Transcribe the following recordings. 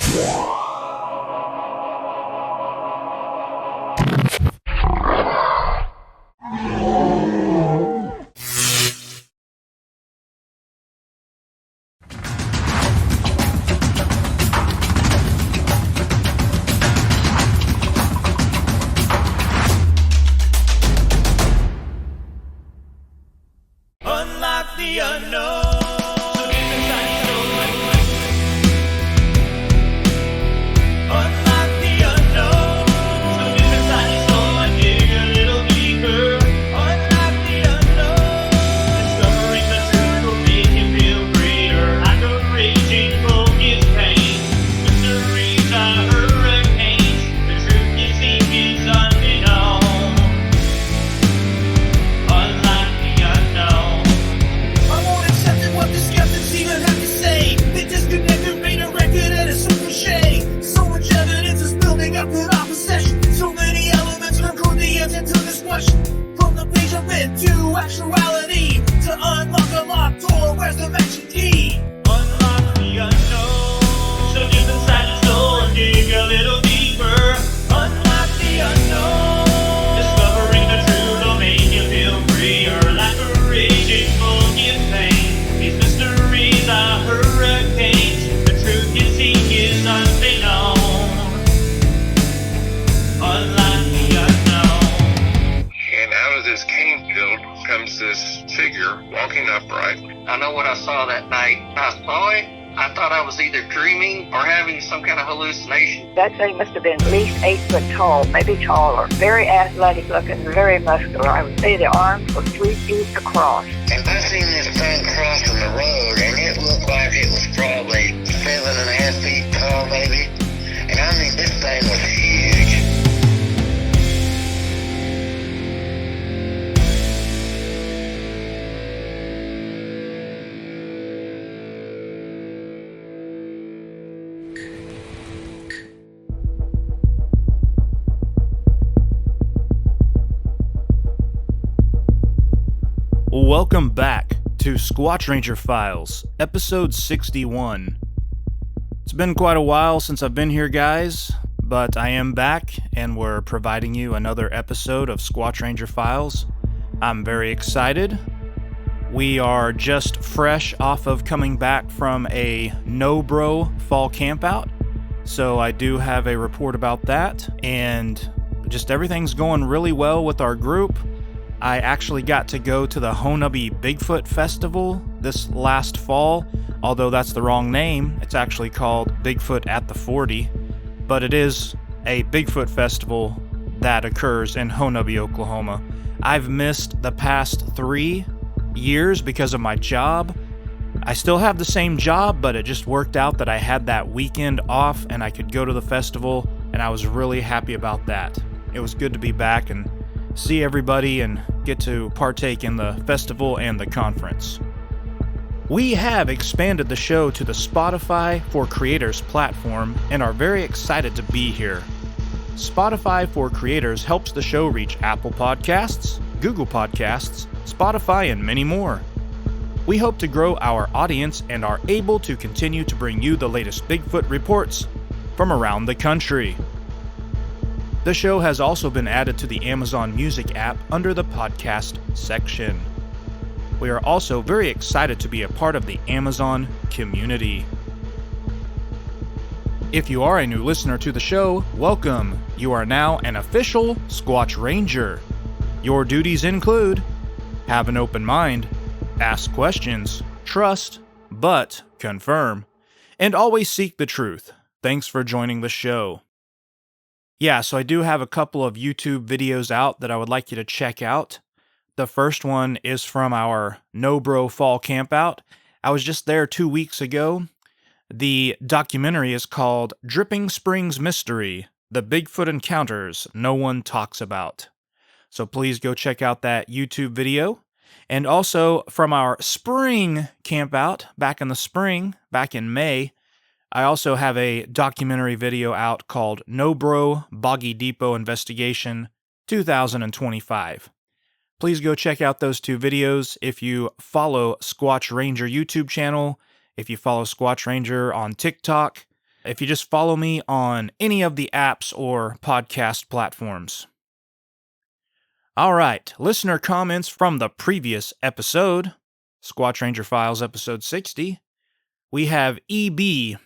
Unlock the unknown. Unlock the unknown. So deep inside your soul and dig a little deeper. Unlock the unknown. Discovering the truth will make you feel greater. Like a raging focus pain. Mysteries are hurricanes. The truth you seek is unknown. Unlock the unknown. I won't accept it, what the skeptics even have to say. They disconnected, made a record and it's so cliche. So much evidence is building up in opposition. So many elements conclude the answer to this question. From the page of it to actuality. To unlock a locked door, where's the magic key? Unlock the unknown. So deep inside your soul and dig a little deeper. Unlock the unknown. Discovering the truth will make you feel freer. Like a raging focus pain. These mysteries are hurricanes. The truth you seek is unknown. Unlock the unknown. And out of this cane field comes this figure walking upright. I know what I saw that night. I saw it. I thought I was either dreaming or having some kind of hallucination. That thing must have been at least 8 foot tall, maybe taller. Very athletic looking, very muscular. I would say the arms were 3 feet across. And I seen this thing crossing the road, and it looked like it was probably 7.5 feet tall, maybe. And I mean, this thing was huge. Welcome back to Squatch Ranger Files, episode 61. It's been quite a while since I've been here, guys, but I am back, and we're providing you another episode of Squatch Ranger Files. I'm very excited. We are just fresh off of coming back from a no-bro fall campout, so I do have a report about that, and just everything's going really well with our group. I actually got to go to the Honubby Bigfoot Festival this last fall, although that's the wrong name. It's actually called Bigfoot at the 40, but it is a Bigfoot festival that occurs in Honubby, Oklahoma. I've missed the past 3 years because of my job. I still have the same job, but it just worked out that I had that weekend off and I could go to the festival, and I was really happy about that. It was good to be back and see everybody and get to partake in the festival and the conference. We have expanded the show to the Spotify for Creators platform and are very excited to be here. Spotify for Creators helps the show reach Apple Podcasts, Google Podcasts, Spotify, and many more. We hope to grow our audience and are able to continue to bring you the latest Bigfoot reports from around the country. The show has also been added to the Amazon Music app under the podcast section. We are also very excited to be a part of the Amazon community. If you are a new listener to the show, welcome. You are now an official Squatch Ranger. Your duties include: have an open mind, ask questions, trust, but confirm, and always seek the truth. Thanks for joining the show. Yeah, so I do have a couple of YouTube videos out that I would like you to check out. The first one is from our No Bro Fall Campout. I was just there 2 weeks ago. The documentary is called Dripping Springs Mystery: The Bigfoot Encounters No One Talks About. So please go check out that YouTube video. And also from our spring campout back in the spring, back in May, I also have a documentary video out called No Bro Boggy Depot Investigation 2025. Please go check out those 2 videos. If you follow Squatch Ranger YouTube channel, if you follow Squatch Ranger on TikTok, if you just follow me on any of the apps or podcast platforms. All right, listener comments from the previous episode, Squatch Ranger Files episode 60. We have EB.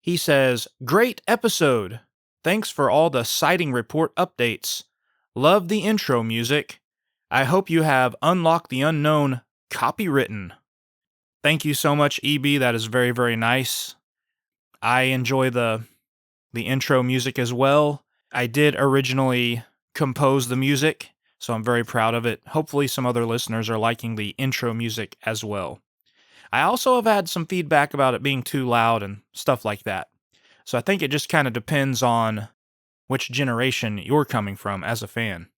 He says, "Great episode. Thanks for all the sighting report updates. Love the intro music. I hope you have Unlocked the Unknown copywritten." Thank you so much, EB. That is very, very nice. I enjoy the intro music as well. I did originally compose the music, so I'm very proud of it. Hopefully some other listeners are liking the intro music as well. I also have had some feedback about it being too loud and stuff like that. So I think it just kind of depends on which generation you're coming from as a fan.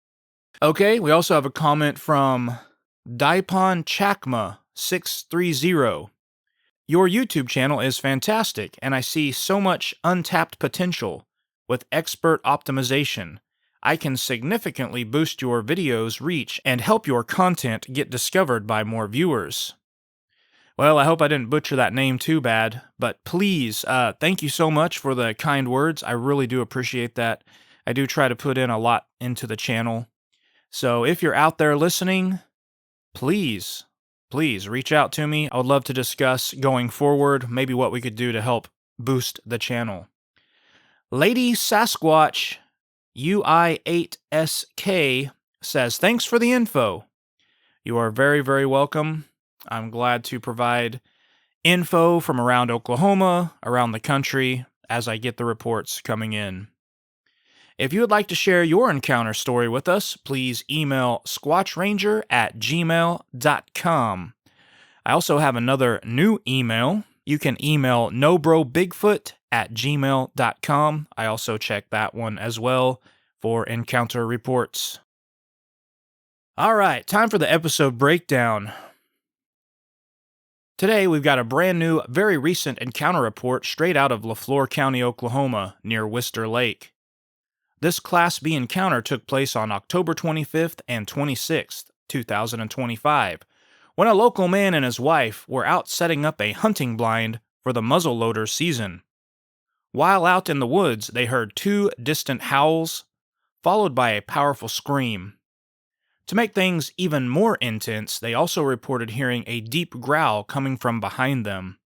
Okay, we also have a comment from Daipon Chakma 630. "Your YouTube channel is fantastic, and I see so much untapped potential. With expert optimization, I can significantly boost your videos' reach and help your content get discovered by more viewers." Well, I hope I didn't butcher that name too bad, but please, thank you so much for the kind words. I really do appreciate that. I do try to put in a lot into the channel. So if you're out there listening, please reach out to me. I would love to discuss going forward, maybe what we could do to help boost the channel. Lady Sasquatch UI8SK says, "Thanks for the info." You are very, very welcome. I'm glad to provide info from around Oklahoma, around the country, as I get the reports coming in. If you would like to share your encounter story with us, please email squatchranger@gmail.com. I also have another new email. You can email nobrobigfoot@gmail.com. I also check that one as well for encounter reports. All right, time for the episode breakdown. Today, we've got a brand new, very recent encounter report straight out of Flore County, Oklahoma, near Wister Lake. This Class B encounter took place on October 25th and 26th, 2025, when a local man and his wife were out setting up a hunting blind for the muzzleloader season. While out in the woods, they heard 2 distant howls, followed by a powerful scream. To make things even more intense, they also reported hearing a deep growl coming from behind them.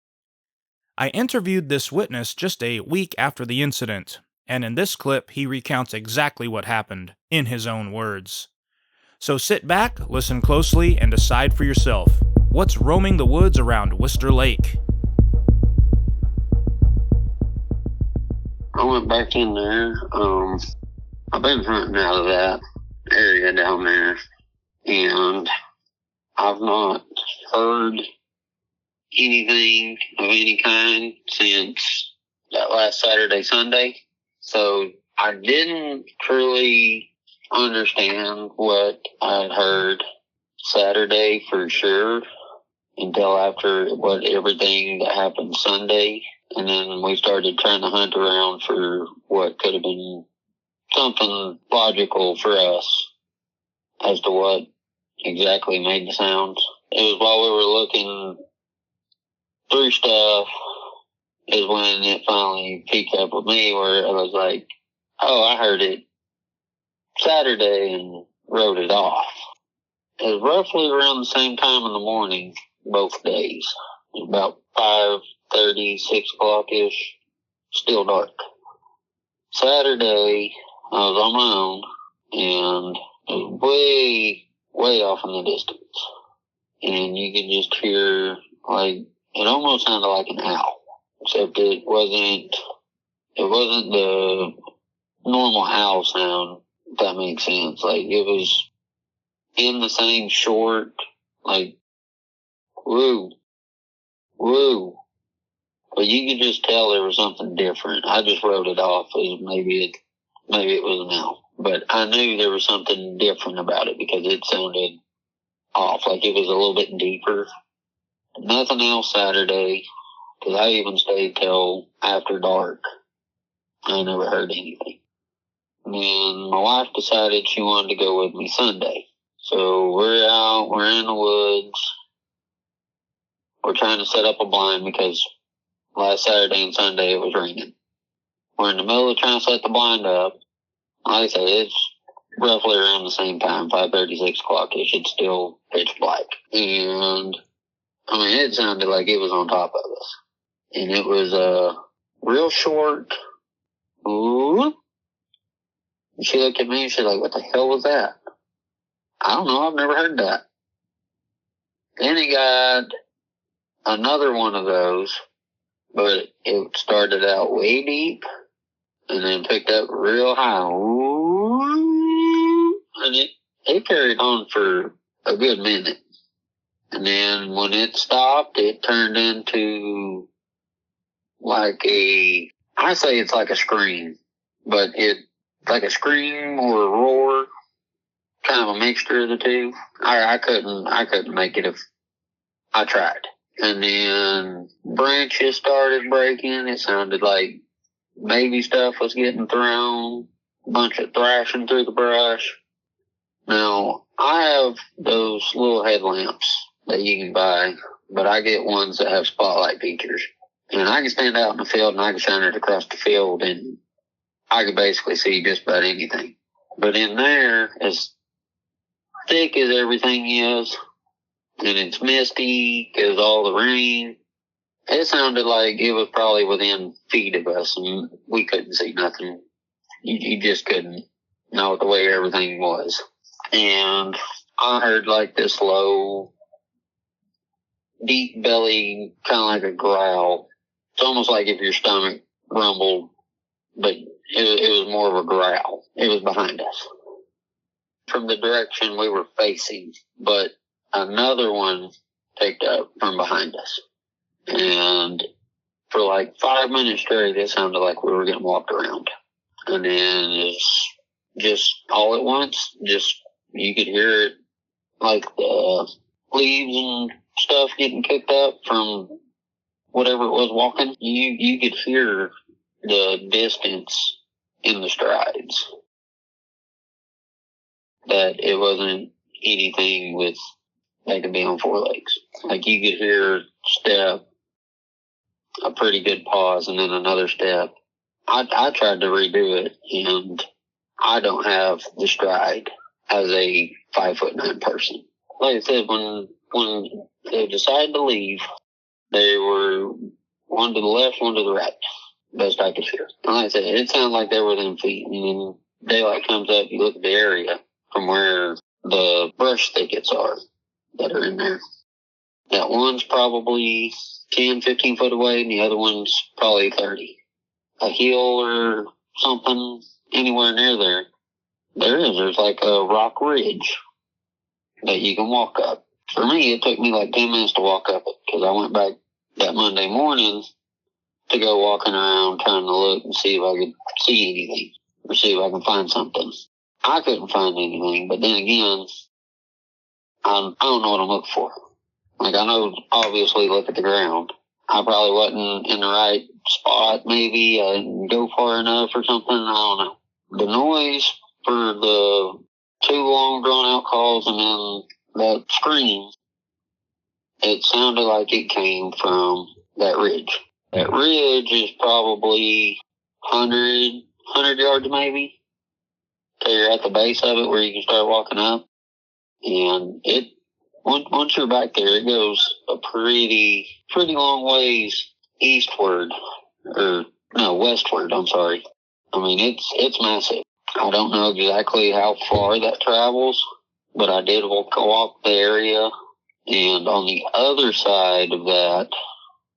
I interviewed this witness just a week after the incident, and in this clip, he recounts exactly what happened, in his own words. So sit back, listen closely, and decide for yourself. What's roaming the woods around Wister Lake? I went back in there. I've been hunting out of that area down there, and I've not heard anything of any kind since that last Saturday, Sunday. So I didn't truly understand what I'd heard Saturday for sure until after everything that happened Sunday. And then we started trying to hunt around for what could have been something logical for us as to what exactly made the sounds. It was while we were looking through stuff is when it finally peaked up with me, where I was like, oh, I heard it Saturday and wrote it off. It was roughly around the same time in the morning, both days. It was about 5:30, 6 o'clock-ish, still dark. Saturday, I was on my own, and it was way off in the distance. And you could just hear, like, it almost sounded like an owl, except it wasn't the normal owl sound, if that makes sense. Like, it was in the same short, like, woo, woo. But you could just tell there was something different. I just wrote it off as maybe it was an owl. But I knew there was something different about it because it sounded off, like it was a little bit deeper. Nothing else Saturday, because I even stayed till after dark. I never heard anything. And my wife decided she wanted to go with me Sunday. So we're out, we're in the woods. We're trying to set up a blind because last Saturday and Sunday it was raining. We're in the middle of trying to set the blind up. Like I said, it's roughly around the same time, 5:30, 6 o'clock-ish. It's still pitch black. And, I mean, it sounded like it was on top of us. And it was a real short, ooh. And she looked at me and she's like, what the hell was that? I don't know, I've never heard that. Then he got another one of those, but it started out way deep and then picked up real high. And it carried on for a good minute. And then when it stopped, it turned into like I say it's like a scream, but it's like a scream or a roar, kind of a mixture of the two. I couldn't make it if I tried. And then branches started breaking. It sounded like baby stuff was getting thrown, a bunch of thrashing through the brush. Now, I have those little headlamps that you can buy, but I get ones that have spotlight features. And I can stand out in the field and I can shine it across the field and I can basically see just about anything. But in there, as thick as everything is, and it's misty because all the rain, it sounded like it was probably within feet of us and we couldn't see nothing. You just couldn't know the way everything was. And I heard like this low, deep belly, kind of like a growl. It's almost like if your stomach rumbled, but it was more of a growl. It was behind us. From the direction we were facing, but another one picked up from behind us. And for like 5 minutes straight, it sounded like we were getting walked around. And then it's just all at once, just you could hear it like the leaves and stuff getting kicked up from whatever it was walking. You could hear the distance in the strides. That it wasn't anything with they could be on 4 legs. Like you could hear step, a pretty good pause, and then another step. I tried to redo it, and I don't have the stride as a 5'9" person. Like I said, when they decided to leave, they were one to the left, one to the right. Best I could hear. And like I said, it sounded like they were within feet. And then daylight comes up, you look at the area from where the brush thickets are that are in there. That one's probably 10, 15 foot away, and the other one's probably 30. A hill or something anywhere near there. There's like a rock ridge that you can walk up. For me, it took me like 10 minutes to walk up it because I went back that Monday morning to go walking around trying to look and see if I could see anything or see if I can find something. I couldn't find anything, but then again, I don't know what I'm looking for. Like, I know, obviously, look at the ground. I probably wasn't in the right spot, maybe. I didn't go far enough or something. I don't know. The noise for the 2 long, drawn-out calls and then that scream, it sounded like it came from that ridge. That ridge is probably 100 yards maybe, till you're at the base of it where you can start walking up. And once you're back there, it goes a pretty long ways eastward, or no, westward, I'm sorry. I mean, it's massive. I don't know exactly how far that travels, but I did walk the area, and on the other side of that,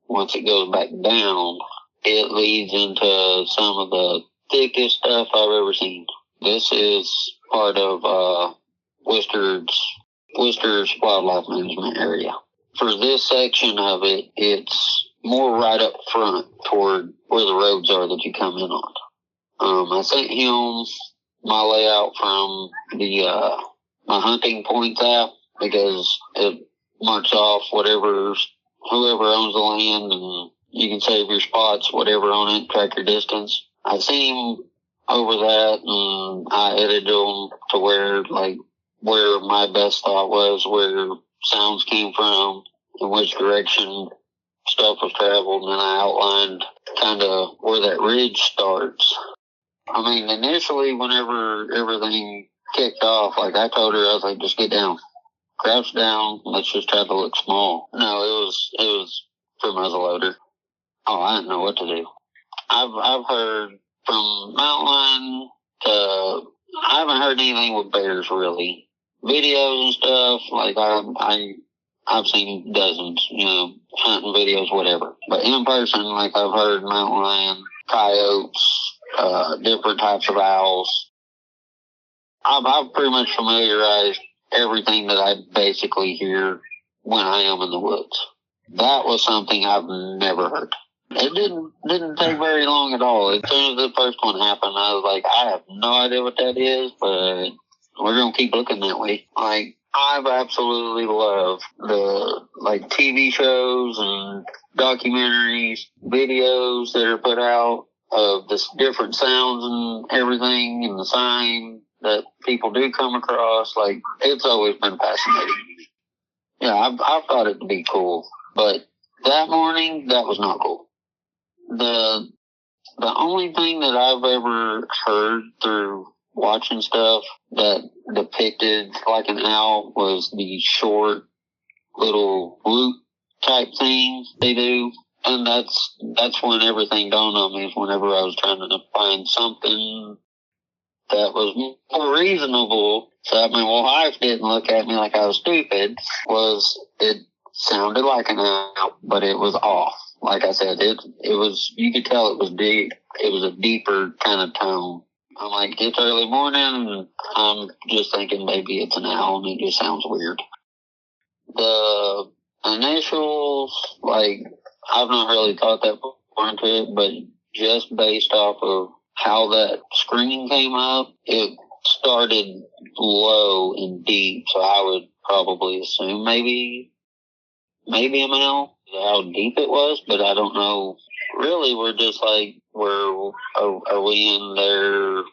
once it goes back down, it leads into some of the thickest stuff I've ever seen. This is part of Wister's wildlife management area. For this section of it, it's more right up front toward where the roads are that you come in on. I sent him my layout from the my hunting points app because it marks off whoever owns the land, and you can save your spots, whatever on it, track your distance. I seen him over that, and I edited them to where my best thought was, where sounds came from, and which direction stuff was traveled, and then I outlined kind of where that ridge starts. I mean, initially, whenever everything kicked off, like I told her, I was like, just get down. Crouch down, let's just try to look small. No, it was for muzzleloader. Oh, I didn't know what to do. I've heard from mountain lion to, I haven't heard anything with bears really. Videos and stuff, like I've seen dozens, hunting videos, whatever. But in person, like I've heard mountain lion, coyotes, different types of owls. I've pretty much familiarized everything that I basically hear when I am in the woods. That was something I've never heard. It didn't take very long at all. As soon as the first one happened, I was like, I have no idea what that is, but we're going to keep looking that way. Like, I've absolutely loved the, like, TV shows and documentaries, videos that are put out of the different sounds and everything and the sign that people do come across. Like, it's always been fascinating. Yeah, I've thought it to be cool, but that morning, that was not cool. The only thing that I've ever heard through watching stuff that depicted like an owl was the short little whoop type thing they do. And that's when everything dawned on me, is whenever I was trying to find something that was more reasonable. So, I mean, my wife didn't look at me like I was stupid. It sounded like an owl, but it was off. Like I said, it was, you could tell it was deep. It was a deeper kind of tone. I'm like, it's early morning, and I'm just thinking maybe it's an owl, and it just sounds weird. The initials, like, I've not really thought that far into it, but just based off of how that screen came up, it started low and deep, so I would probably assume maybe a male, how deep it was, but I don't know. Really, we're just like, are we in their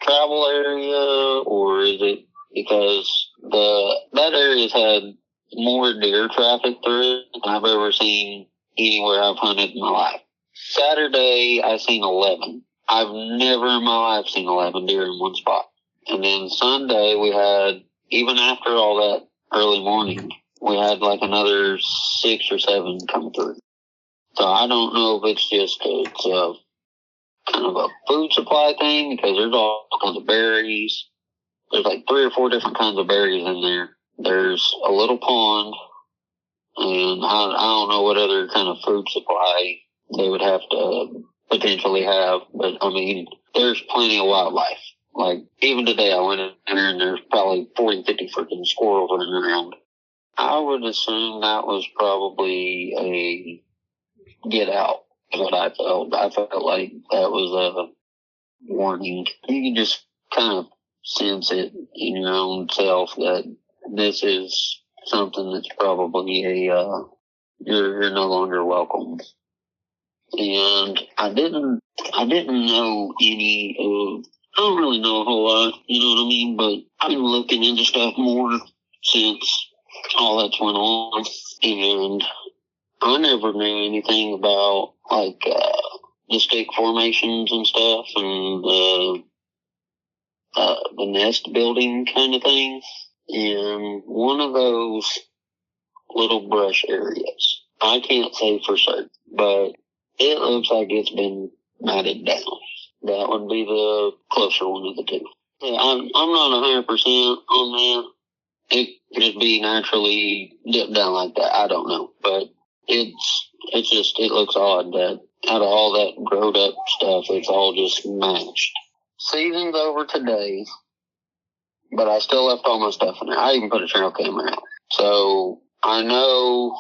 travel area, or is it because that area's had more deer traffic through it than I've ever seen anywhere I've hunted in my life. Saturday, I seen 11. I've never in my life seen 11 deer in one spot. And then Sunday, we had, even after all that early morning, we had like another 6 or 7 come through. So I don't know if it's a kind of a food supply thing, because there's all kinds of berries. There's like 3 or 4 different kinds of berries in there. There's a little pond, and I don't know what other kind of food supply they would have to potentially have, but I mean, there's plenty of wildlife. Like, even today I went in there and there's probably 40, 50 freaking squirrels running around. I would assume that was probably a get out, is what I felt. I felt like that was a warning. You can just kind of sense it in your own self that this is something that's probably you're no longer welcome. And I didn't know I don't really know a whole lot, you know what I mean? But I've been looking into stuff more since all that's went on, and I never knew anything about like the stick formations and stuff, and the nest building kind of thing. In one of those little brush areas, I can't say for certain, but it looks like it's been matted down. That would be the closer one of the two. Yeah, I'm not 100% on that. It could just be naturally dipped down like that. I don't know, but it looks odd that out of all that growed up stuff, it's all just matched. Season's over today, but I still left all my stuff in there. I even put a trail camera out. So I know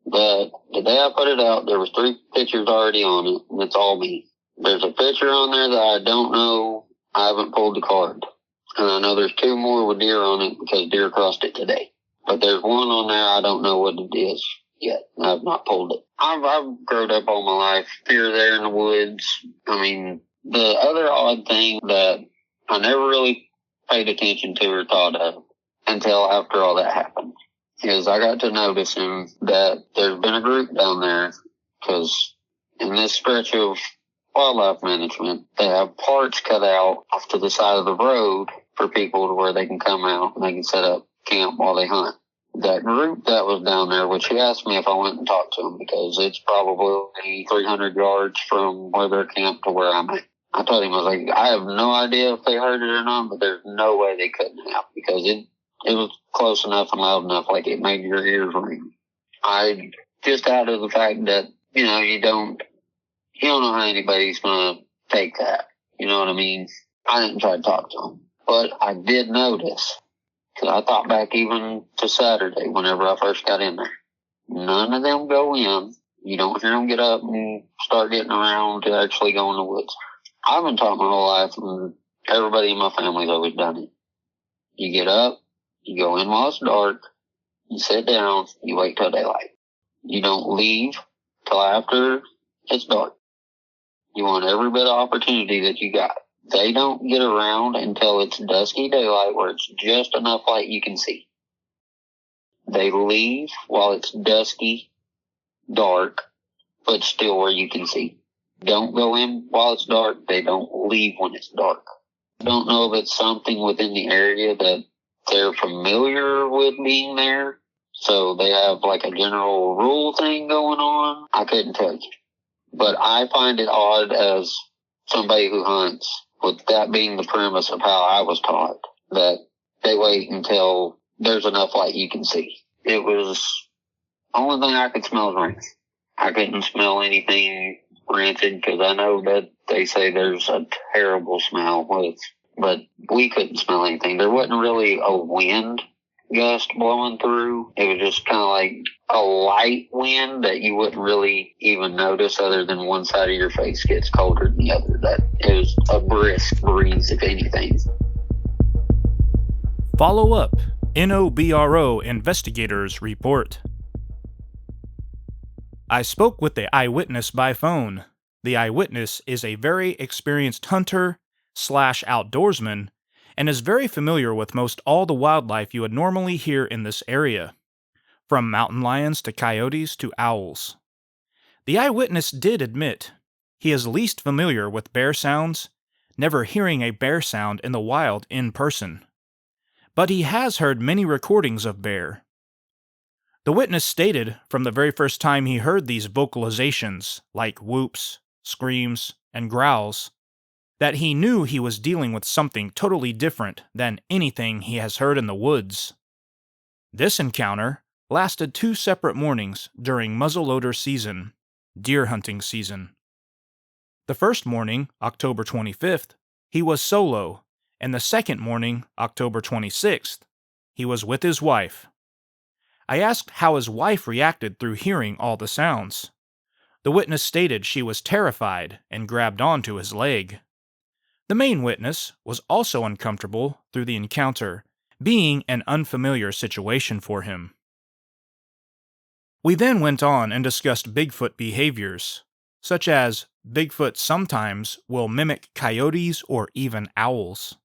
that the day I put it out, there was 3 pictures already on it, and it's all me. There's a picture on there that I don't know. I haven't pulled the card. And I know there's 2 more with deer on it because deer crossed it today. But there's one on there, I don't know what it is yet. I've not pulled it. I've grown up all my life here, there in the woods. I mean, the other odd thing that I never really paid attention to or thought of until after all that happened is I got to noticing that there's been a group down there, because in this stretch of wildlife management, they have parts cut out off to the side of the road for people to where they can come out and they can set up camp while they hunt. That group that was down there, which he asked me if I went and talked to them, because it's probably 300 yards from where they're camped to where I'm at. I told him, I was like, I have no idea if they heard it or not, but there's no way they couldn't have, because it was close enough and loud enough, like it made your ears ring. I just out of the fact that, you know, you don't know how anybody's going to take that. You know what I mean? I didn't try to talk to them, but I did notice, because I thought back even to Saturday whenever I first got in there. None of them go in. You don't hear them get up and start getting around to actually go in the woods. I've been taught my whole life, and everybody in my family's always done it. You get up, you go in while it's dark, you sit down, you wait till daylight. You don't leave till after it's dark. You want every bit of opportunity that you got. They don't get around until it's dusky daylight where it's just enough light you can see. They leave while it's dusky, dark, but still where you can see. Don't go in while it's dark. They don't leave when it's dark. I don't know if it's something within the area that they're familiar with being there, so they have like a general rule thing going on. I couldn't tell you. But I find it odd as somebody who hunts, with that being the premise of how I was taught, that they wait until there's enough light you can see. It was the only thing I could smell was rain. I couldn't smell anything rancid, because I know that they say there's a terrible smell with, but we couldn't smell anything. There wasn't really a wind gust blowing through. It was just kind of like a light wind that you wouldn't really even notice, other than one side of your face gets colder than the other. That it was a brisk breeze, if anything. Follow up. NOBRO investigators report. I spoke with the eyewitness by phone. The eyewitness is a very experienced hunter/outdoorsman and is very familiar with most all the wildlife you would normally hear in this area, from mountain lions to coyotes to owls. The eyewitness did admit he is least familiar with bear sounds, never hearing a bear sound in the wild in person. But he has heard many recordings of bear. The witness stated from the very first time he heard these vocalizations, like whoops, screams, and growls, that he knew he was dealing with something totally different than anything he has heard in the woods. This encounter lasted 2 separate mornings during muzzleloader season, deer hunting season. The first morning, October 25th, he was solo, and the second morning, October 26th, he was with his wife. I asked how his wife reacted through hearing all the sounds. The witness stated she was terrified and grabbed onto his leg. The main witness was also uncomfortable through the encounter, being an unfamiliar situation for him. We then went on and discussed Bigfoot behaviors, such as Bigfoot sometimes will mimic coyotes or even owls.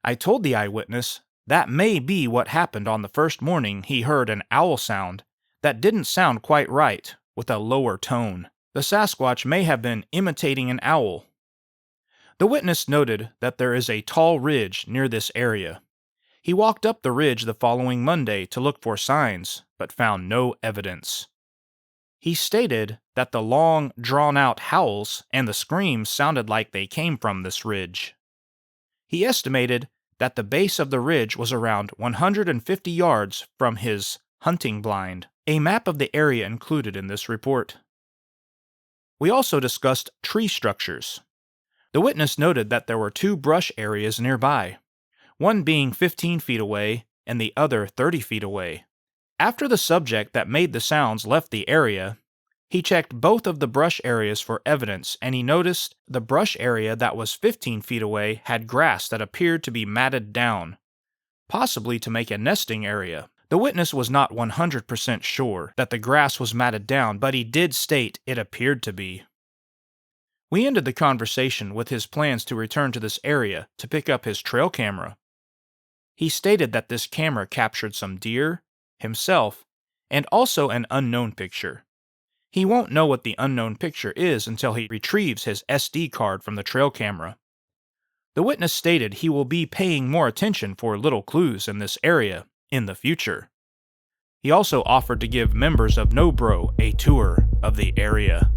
I told the eyewitness that may be what happened on the first morning he heard an owl sound that didn't sound quite right, with a lower tone. The Sasquatch may have been imitating an owl. The witness noted that there is a tall ridge near this area. He walked up the ridge the following Monday to look for signs, but found no evidence. He stated that the long, drawn-out howls and the screams sounded like they came from this ridge. He estimated that the base of the ridge was around 150 yards from his hunting blind. A map of the area included in this report. We also discussed tree structures. The witness noted that there were 2 brush areas nearby, one being 15 feet away and the other 30 feet away. After the subject that made the sounds left the area, he checked both of the brush areas for evidence, and he noticed the brush area that was 15 feet away had grass that appeared to be matted down, possibly to make a nesting area. The witness was not 100% sure that the grass was matted down, but he did state it appeared to be. We ended the conversation with his plans to return to this area to pick up his trail camera. He stated that this camera captured some deer himself, and also an unknown picture. He won't know what the unknown picture is until he retrieves his SD card from the trail camera. The witness stated he will be paying more attention for little clues in this area in the future. He also offered to give members of No Bro a tour of the area.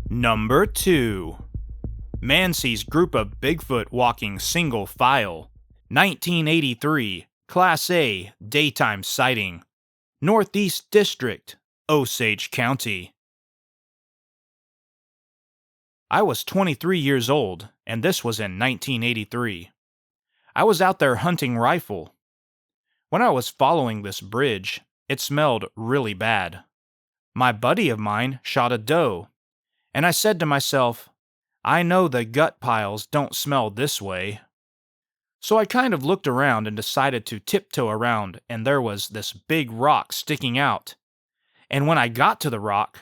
Number 2. Man sees group of Bigfoot walking single file. 1983, Class A, daytime sighting. Northeast District, Osage County. I was 23 years old, and this was in 1983. I was out there hunting rifle. When I was following this bridge, it smelled really bad. My buddy of mine shot a doe, and I said to myself, I know the gut piles don't smell this way. So I kind of looked around and decided to tiptoe around, and there was this big rock sticking out. And when I got to the rock,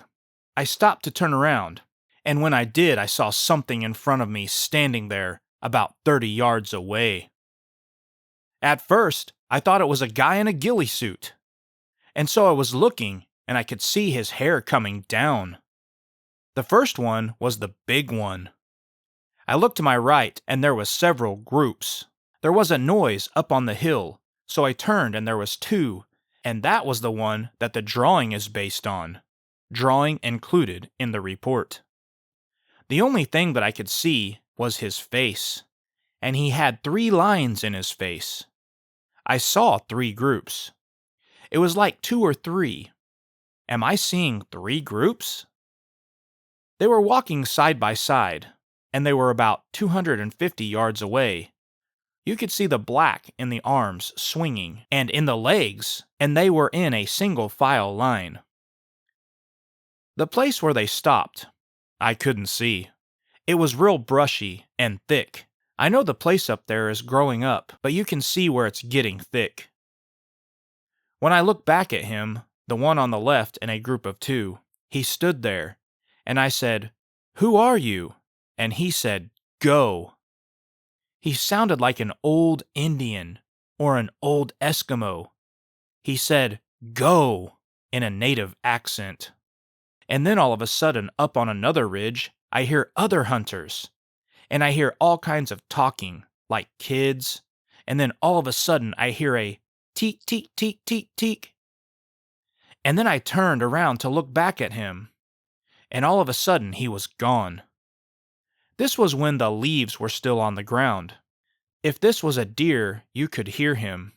I stopped to turn around, and when I did, I saw something in front of me standing there about 30 yards away. At first, I thought it was a guy in a ghillie suit, and so I was looking, and I could see his hair coming down. The first one was the big one. I looked to my right, and there was several groups. There was a noise up on the hill, so I turned and there was 2, and that was the one that the drawing is based on. Drawing included in the report. The only thing that I could see was his face, and he had 3 lines in his face. I saw 3 groups. It was like 2 or 3. Am I seeing 3 groups? They were walking side by side, and they were about 250 yards away. You could see the black in the arms swinging, and in the legs, and they were in a single file line. The place where they stopped, I couldn't see. It was real brushy and thick. I know the place up there is growing up, but you can see where it's getting thick. When I looked back at him, the one on the left in a group of 2, he stood there, and I said, "Who are you?" And he said, "Go." He sounded like an old Indian or an old Eskimo. He said, "Go," in a native accent. And then all of a sudden, up on another ridge, I hear other hunters. And I hear all kinds of talking, like kids. And then all of a sudden, I hear a teek, teek, teek, teek, teek. And then I turned around to look back at him. And all of a sudden, he was gone. This was when the leaves were still on the ground. If this was a deer, you could hear him.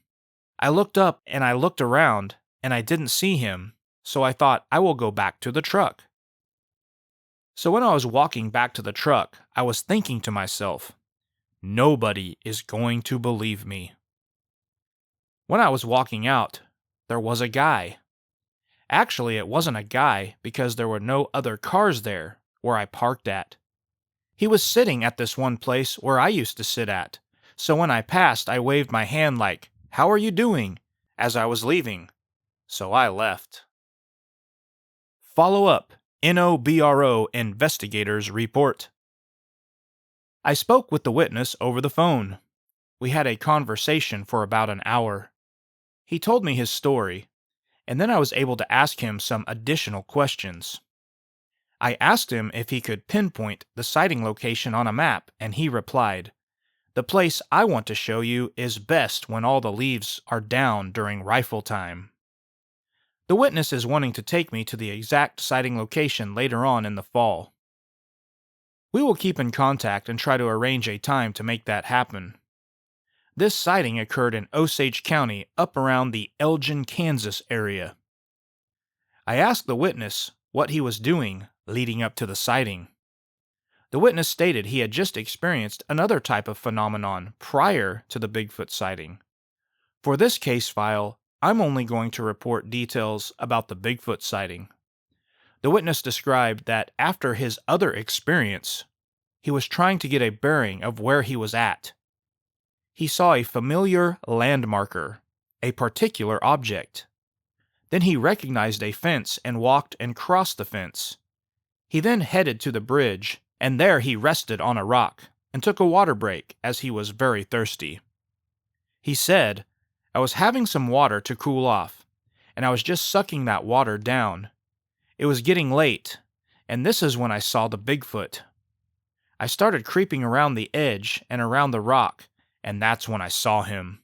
I looked up and I looked around, and I didn't see him, so I thought I will go back to the truck. So when I was walking back to the truck, I was thinking to myself, nobody is going to believe me. When I was walking out, there was a guy. Actually, it wasn't a guy because there were no other cars there where I parked at. He was sitting at this one place where I used to sit at, so when I passed, I waved my hand like, "How are you doing?" as I was leaving. So I left. Follow up. NOBRO investigators report. I spoke with the witness over the phone. We had a conversation for about an hour. He told me his story, and then I was able to ask him some additional questions. I asked him if he could pinpoint the sighting location on a map, and he replied, "The place I want to show you is best when all the leaves are down during rifle time." The witness is wanting to take me to the exact sighting location later on in the fall. We will keep in contact and try to arrange a time to make that happen. This sighting occurred in Osage County up around the Elgin, Kansas area. I asked the witness what he was doing leading up to the sighting. The witness stated he had just experienced another type of phenomenon prior to the Bigfoot sighting. For this case file, I'm only going to report details about the Bigfoot sighting. The witness described that after his other experience, he was trying to get a bearing of where he was at. He saw a familiar landmarker, a particular object. Then he recognized a fence and walked and crossed the fence. He then headed to the bridge, and there he rested on a rock and took a water break as he was very thirsty. He said, "I was having some water to cool off, and I was just sucking that water down. It was getting late, and this is when I saw the Bigfoot. I started creeping around the edge and around the rock, and that's when I saw him.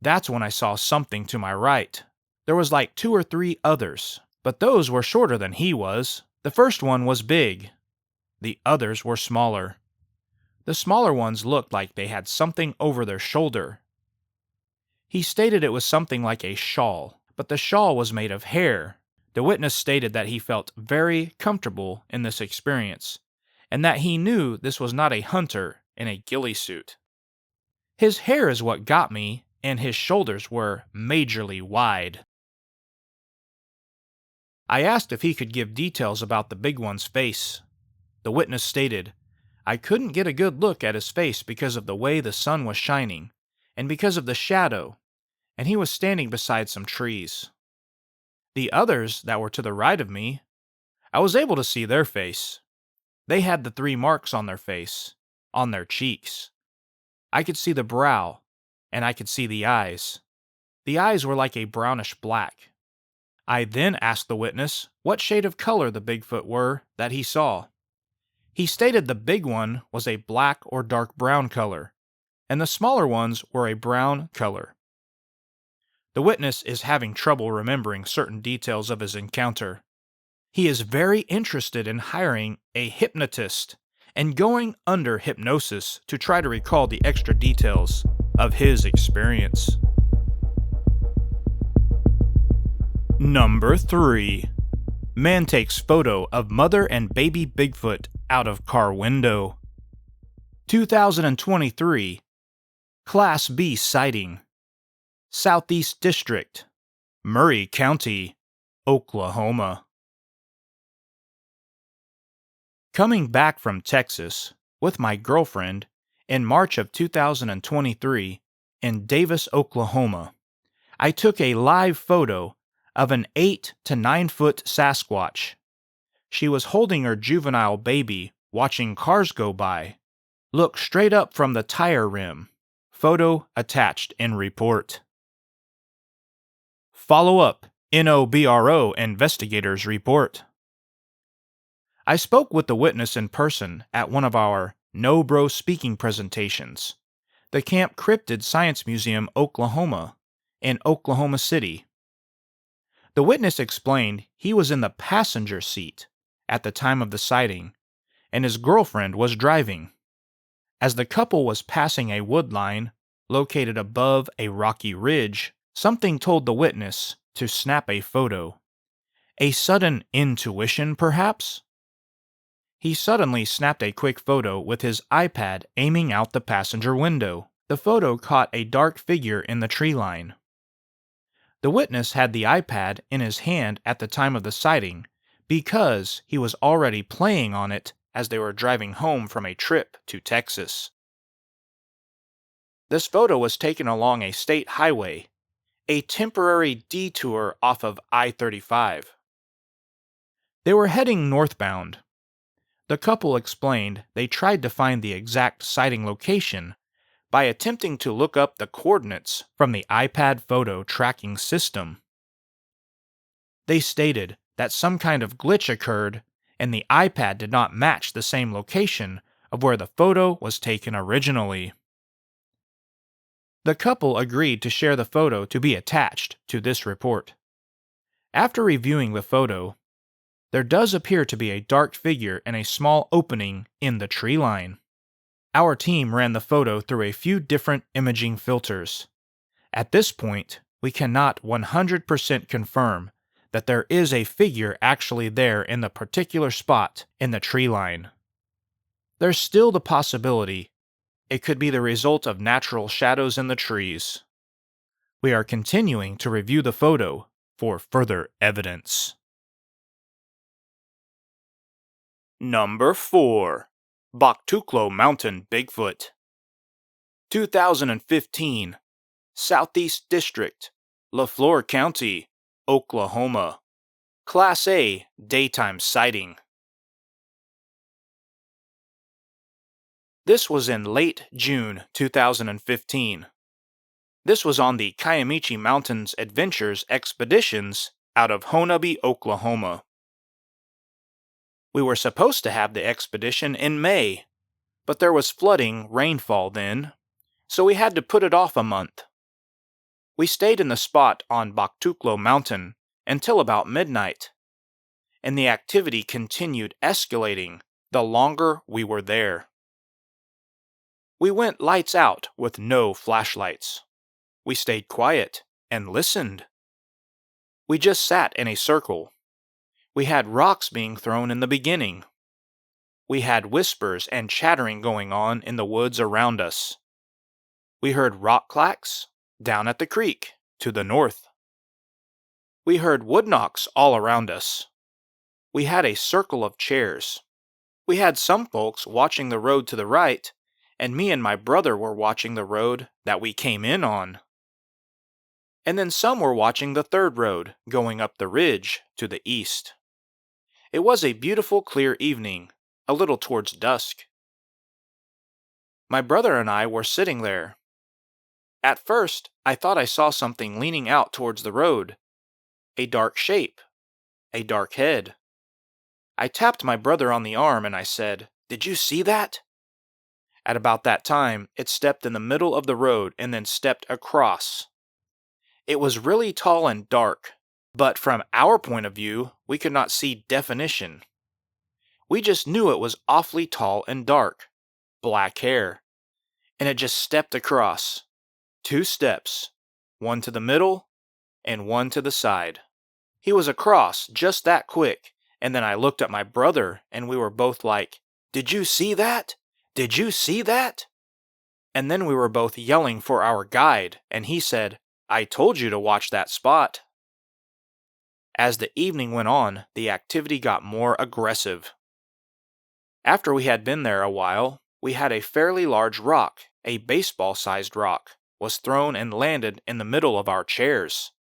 That's when I saw something to my right. There was like 2 or 3 others, but those were shorter than he was. The first one was big. The others were smaller. The smaller ones looked like they had something over their shoulder." He stated it was something like a shawl, but the shawl was made of hair. The witness stated that he felt very comfortable in this experience, and that he knew this was not a hunter in a ghillie suit. "His hair is what got me, and his shoulders were majorly wide." I asked if he could give details about the big one's face. The witness stated, "I couldn't get a good look at his face because of the way the sun was shining, and because of the shadow, and he was standing beside some trees. The others that were to the right of me, I was able to see their face. They had the 3 marks on their face, on their cheeks. I could see the brow, and I could see the eyes. The eyes were like a brownish black." I then asked the witness what shade of color the Bigfoot were that he saw. He stated the big one was a black or dark brown color, and the smaller ones were a brown color. The witness is having trouble remembering certain details of his encounter. He is very interested in hiring a hypnotist and going under hypnosis to try to recall the extra details of his experience. Number 3. Man takes photo of mother and baby Bigfoot out of car window. 2023. Class B sighting. Southeast District, Murray County, Oklahoma. Coming back from Texas with my girlfriend in March of 2023 in Davis, Oklahoma, I took a live photo of an 8 to 9 foot Sasquatch. She was holding her juvenile baby, watching cars go by. Look straight up from the tire rim. Photo attached in report. Follow up NOBRO investigators report. I spoke with the witness in person at one of our No Bro speaking presentations, the Camp Cryptid Science Museum, Oklahoma, in Oklahoma City. The witness explained he was in the passenger seat at the time of the sighting, and his girlfriend was driving. As the couple was passing a wood line located above a rocky ridge, something told the witness to snap a photo. A sudden intuition, perhaps? He suddenly snapped a quick photo with his iPad aiming out the passenger window. The photo caught a dark figure in the tree line. The witness had the iPad in his hand at the time of the sighting because he was already playing on it as they were driving home from a trip to Texas. This photo was taken along a state highway, a temporary detour off of I-35. They were heading northbound. The couple explained they tried to find the exact sighting location by attempting to look up the coordinates from the iPad photo tracking system. They stated that some kind of glitch occurred and the iPad did not match the same location of where the photo was taken originally. The couple agreed to share the photo to be attached to this report. After reviewing the photo, there does appear to be a dark figure in a small opening in the tree line. Our team ran the photo through a few different imaging filters. At this point, we cannot 100% confirm that there is a figure actually there in the particular spot in the tree line. There's still the possibility it could be the result of natural shadows in the trees. We are continuing to review the photo for further evidence. Number 4. Boktuklo Mountain Bigfoot. 2015. Southeast District, Flore County, Oklahoma. Class A daytime sighting. This was in late June 2015. This was on the Kiamichi Mountains Adventures expeditions out of Honabi, Oklahoma. We were supposed to have the expedition in May, but there was flooding rainfall then, so we had to put it off a month. We stayed in the spot on Baktuklo Mountain until about midnight, and the activity continued escalating the longer we were there. We went lights out with no flashlights. We stayed quiet and listened. We just sat in a circle. We had rocks being thrown in the beginning. We had whispers and chattering going on in the woods around us. We heard rock clacks down at the creek to the north. We heard wood knocks all around us. We had a circle of chairs. We had some folks watching the road to the right, and me and my brother were watching the road that we came in on. And then some were watching the third road going up the ridge to the east. It was a beautiful clear evening, a little towards dusk. My brother and I were sitting there. At first, I thought I saw something leaning out towards the road. A dark shape. A dark head. I tapped my brother on the arm and I said, "Did you see that?" At about that time, it stepped in the middle of the road and then stepped across. It was really tall and dark, but from our point of view, we could not see definition. We just knew it was awfully tall and dark, black hair, and it just stepped across. 2 steps, one to the middle and one to the side. He was across just that quick, and then I looked at my brother and we were both like, "Did you see that? Did you see that?" And then we were both yelling for our guide, and he said, "I told you to watch that spot." As the evening went on, the activity got more aggressive. After we had been there a while, we had a fairly large rock, a baseball-sized rock, was thrown and landed in the middle of our chairs.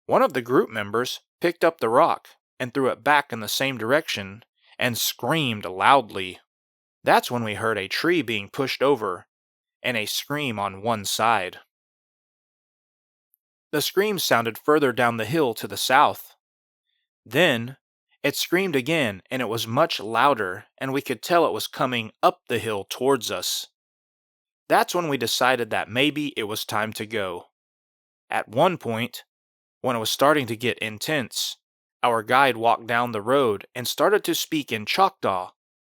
One of the group members picked up the rock and threw it back in the same direction and screamed loudly. That's when we heard a tree being pushed over and a scream on one side. The scream sounded further down the hill to the south. Then, it screamed again and it was much louder and we could tell it was coming up the hill towards us. That's when we decided that maybe it was time to go. At one point, when it was starting to get intense, our guide walked down the road and started to speak in Choctaw,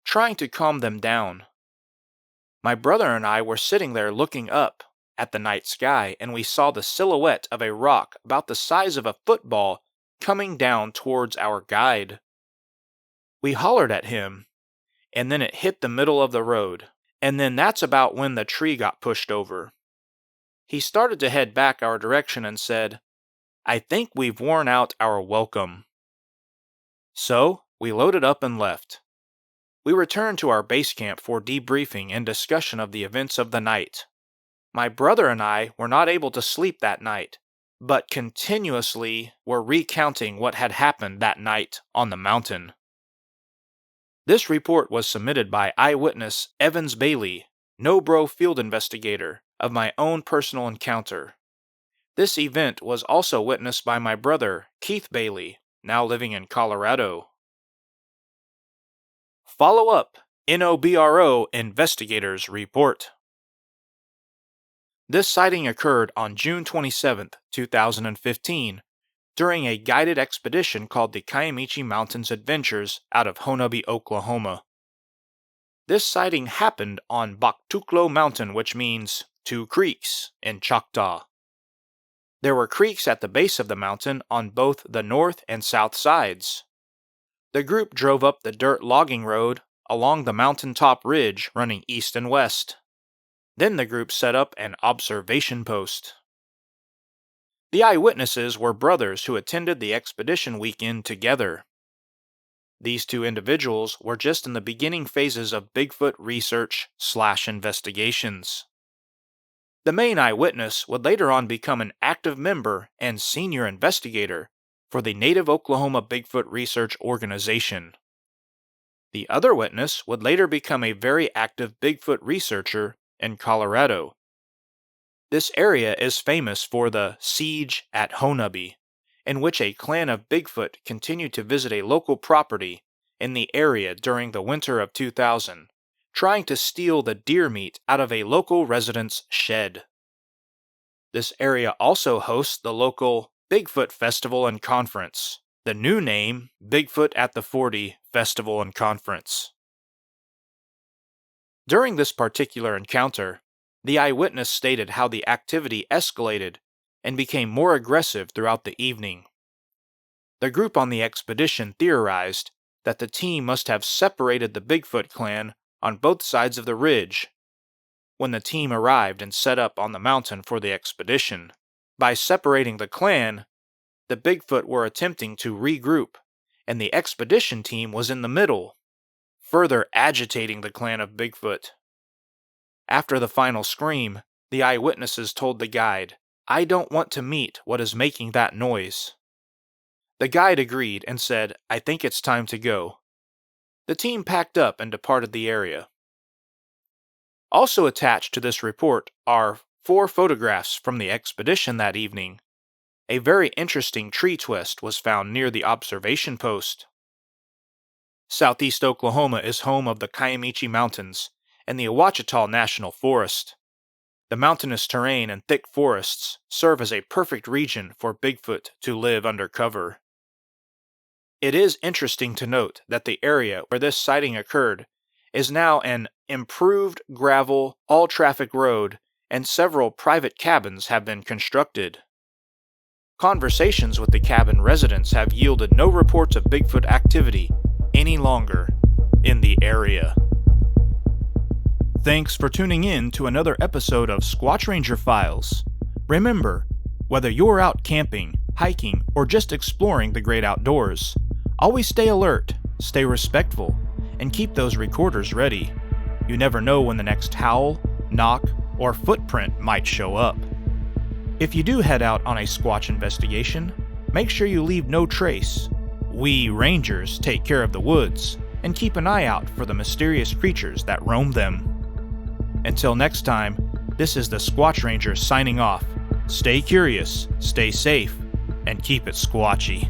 trying to calm them down. My brother and I were sitting there looking up at the night sky, and we saw the silhouette of a rock about the size of a football coming down towards our guide. We hollered at him, and then it hit the middle of the road, and then that's about when the tree got pushed over. He started to head back our direction and said, "I think we've worn out our welcome." So, we loaded up and left. We returned to our base camp for debriefing and discussion of the events of the night. My brother and I were not able to sleep that night, but continuously were recounting what had happened that night on the mountain. This report was submitted by eyewitness Evans Bailey, no-bro field investigator, of my own personal encounter. This event was also witnessed by my brother, Keith Bailey, now living in Colorado. Follow up, NOBRO Investigators Report. This sighting occurred on June 27, 2015, during a guided expedition called the Kiamichi Mountains Adventures out of Honabi, Oklahoma. This sighting happened on Baktuklo Mountain, which means 2 creeks in Choctaw. There were creeks at the base of the mountain on both the north and south sides. The group drove up the dirt logging road along the mountaintop ridge running east and west. Then the group set up an observation post. The eyewitnesses were brothers who attended the expedition weekend together. These 2 individuals were just in the beginning phases of Bigfoot research/investigations. The main eyewitness would later on become an active member and senior investigator for the Native Oklahoma Bigfoot Research Organization. The other witness would later become a very active Bigfoot researcher in Colorado. This area is famous for the Siege at Honubby, in which a clan of Bigfoot continued to visit a local property in the area during the winter of 2000, trying to steal the deer meat out of a local resident's shed. This area also hosts the local Bigfoot Festival and Conference, the new name Bigfoot at the 40 Festival and Conference. During this particular encounter, the eyewitness stated how the activity escalated and became more aggressive throughout the evening. The group on the expedition theorized that the team must have separated the Bigfoot clan on both sides of the ridge. When the team arrived and set up on the mountain for the expedition, by separating the clan, the Bigfoot were attempting to regroup, and the expedition team was in the middle, further agitating the clan of Bigfoot. After the final scream, the eyewitnesses told the guide, "I don't want to meet what is making that noise." The guide agreed and said, "I think it's time to go." The team packed up and departed the area. Also attached to this report are 4 photographs from the expedition that evening. A very interesting tree twist was found near the observation post. Southeast Oklahoma is home of the Kiamichi Mountains and the Ouachita National Forest. The mountainous terrain and thick forests serve as a perfect region for Bigfoot to live under cover. It is interesting to note that the area where this sighting occurred is now an improved gravel, all-traffic road, and several private cabins have been constructed. Conversations with the cabin residents have yielded no reports of Bigfoot activity any longer in the area. Thanks for tuning in to another episode of Squatch Ranger Files. Remember, whether you're out camping, hiking, or just exploring the great outdoors, always stay alert, stay respectful, and keep those recorders ready. You never know when the next howl, knock, or footprint might show up. If you do head out on a Squatch investigation, make sure you leave no trace. We Rangers take care of the woods and keep an eye out for the mysterious creatures that roam them. Until next time, this is the Squatch Ranger signing off. Stay curious, stay safe, and keep it squatchy.